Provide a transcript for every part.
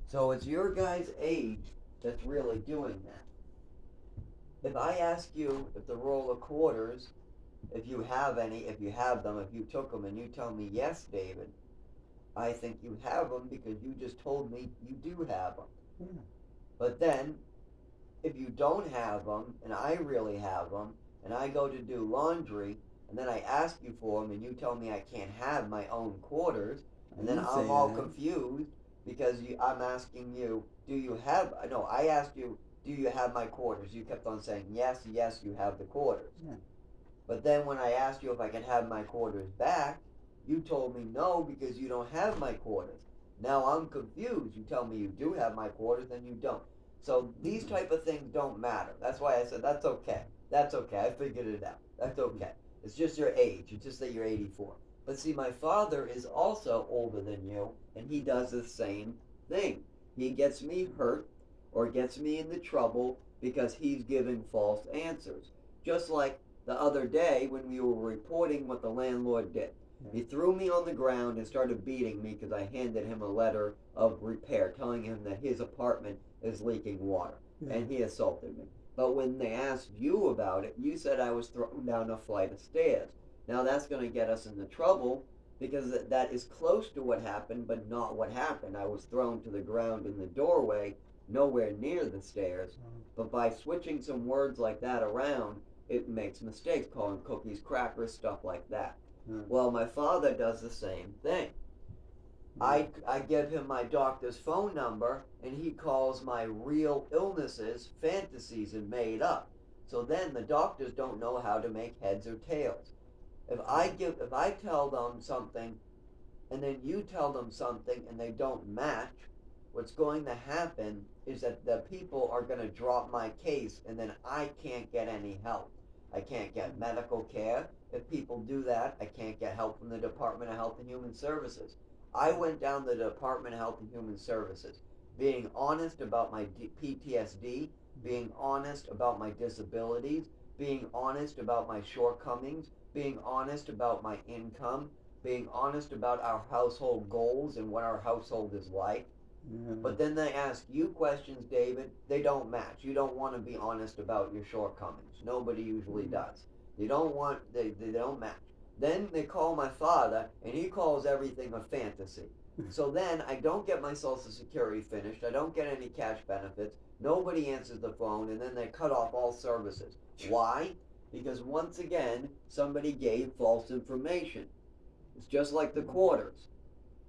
So it's your guys' age that's really doing that. If I ask you if the roll of quarters, if you have any, if you have them, if you took them, and you tell me yes, David, I think you have them because you just told me you do have them. Yeah. But then, if you don't have them, and I really have them, and I go to do laundry, and then I ask you for them, and you tell me I can't have my own quarters, I and then didn't I'm say all that. confused because I'm asking you, do you have? No, I asked you, do you have my quarters? You kept on saying yes, yes, you have the quarters. Yeah. But then when I asked you if I could have my quarters back, you told me no because you don't have my quarters. Now I'm confused. You tell me you do have my quarters, then you don't. So these Mm. type of things don't matter. That's why I said that's okay. That's okay. I figured it out. That's okay. It's just your age. It's just that you're 84. But see, my father is also older than you, and he does the same thing. He gets me hurt or gets me into trouble because he's giving false answers. Just like the other day when we were reporting what the landlord did. He threw me on the ground and started beating me because I handed him a letter of repair telling him that his apartment is leaking water. Yeah. And he assaulted me. But when they asked you about it, you said I was thrown down a flight of stairs. Now that's going to get us into trouble because that is close to what happened, but not what happened. I was thrown to the ground in the doorway, nowhere near the stairs. But by switching some words like that around, it makes mistakes, calling cookies crackers, stuff like that. Yeah. Well, my father does the same thing. I give him my doctor's phone number, and he calls my real illnesses fantasies and made up. So then the doctors don't know how to make heads or tails. If I tell them something, and then you tell them something, and they don't match, what's going to happen is that the people are going to drop my case, and then I can't get any help. I can't get medical care. If people do that, I can't get help from the Department of Health and Human Services. I went down to the Department of Health and Human Services, being honest about my PTSD, being honest about my disabilities, being honest about my shortcomings, being honest about my income, being honest about our household goals and what our household is like. Yeah. But then they ask you questions, David. They don't match. You don't want to be honest about your shortcomings. Nobody usually does. They don't match. Then they call my father, and he calls everything a fantasy. So then I don't get my Social Security finished. I don't get any cash benefits. Nobody answers the phone, and then they cut off all services. Why? Because once again, somebody gave false information. It's just like the quarters.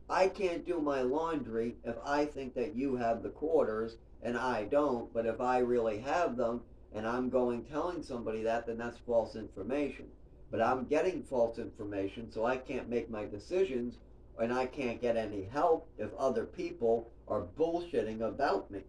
I can't do my laundry if I think that you have the quarters and I don't, but if I really have them and I'm going telling somebody that, then that's false information. But I'm getting false information, so I can't make my decisions and I can't get any help if other people are bullshitting about me.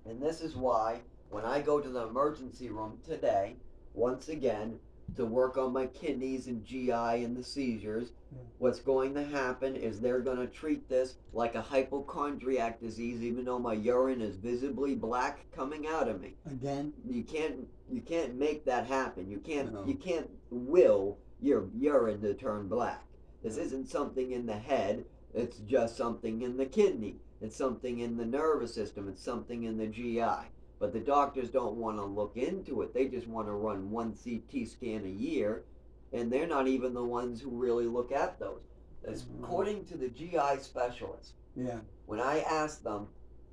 And this is why when I go to the emergency room today, once again, to work on my kidneys and GI and the seizures, what's going to happen is they're going to treat this like a hypochondriac disease, even though my urine is visibly black coming out of me. Again? You can't make that happen. You can't No. you can't will your urine to turn black. This isn't something in the head. It's just something in the kidney. It's something in the nervous system. It's something in the GI. But the doctors don't want to look into it. They just want to run one CT scan a year, and they're not even the ones who really look at those. According to the GI specialists, Yeah. when I asked them,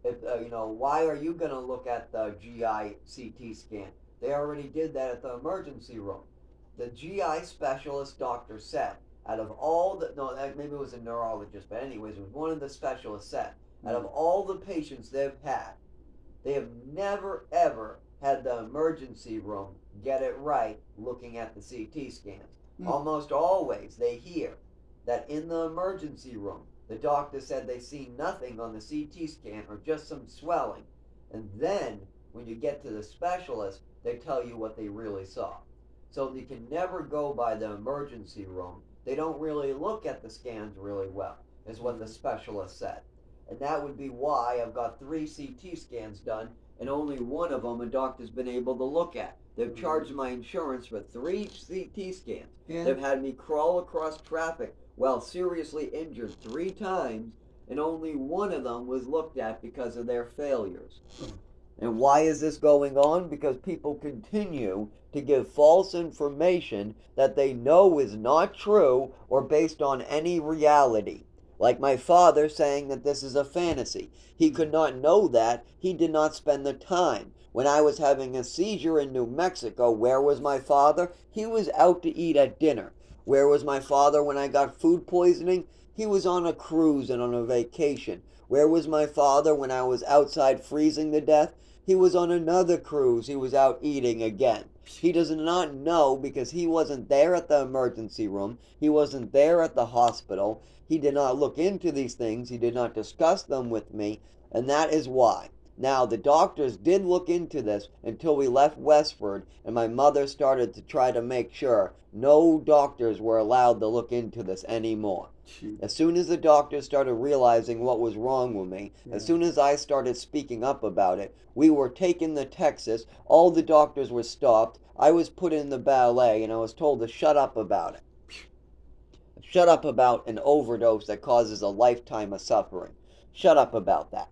if why are you going to look at the GI CT scan? They already did that at the emergency room. The GI specialist doctor said, out of all the no, maybe it was a neurologist, but anyways, it was one of the specialists said, out of all the patients they've had, they have never ever had the emergency room get it right looking at the CT scans. Almost always they hear that in the emergency room, the doctor said they see nothing on the CT scan or just some swelling. And then when you get to the specialist, they tell you what they really saw. So you can never go by the emergency room. They don't really look at the scans really well, is what the specialist said. And that would be why I've got 3 CT scans done, and only one of them a doctor's been able to look at. They've charged my insurance for 3 CT scans. Yeah. They've had me crawl across traffic while seriously injured 3 times, and only one of them was looked at because of their failures. And why is this going on? Because people continue to give false information that they know is not true or based on any reality. Like my father saying that this is a fantasy. He could not know that. He did not spend the time. When I was having a seizure in New Mexico, where was my father? He was out to eat at dinner. Where was my father when I got food poisoning? He was on a cruise and on a vacation. Where was my father when I was outside freezing to death? He was on another cruise. He was out eating again. He does not know because he wasn't there at the emergency room. He wasn't there at the hospital. He did not look into these things. He did not discuss them with me. And that is why. Now, the doctors did look into this until we left Westford, and my mother started to try to make sure no doctors were allowed to look into this anymore. As soon as the doctors started realizing what was wrong with me, as soon as I started speaking up about it, we were taken to Texas, all the doctors were stopped, I was put in the ballet, and I was told to shut up about it. Shut up about an overdose that causes a lifetime of suffering. Shut up about that.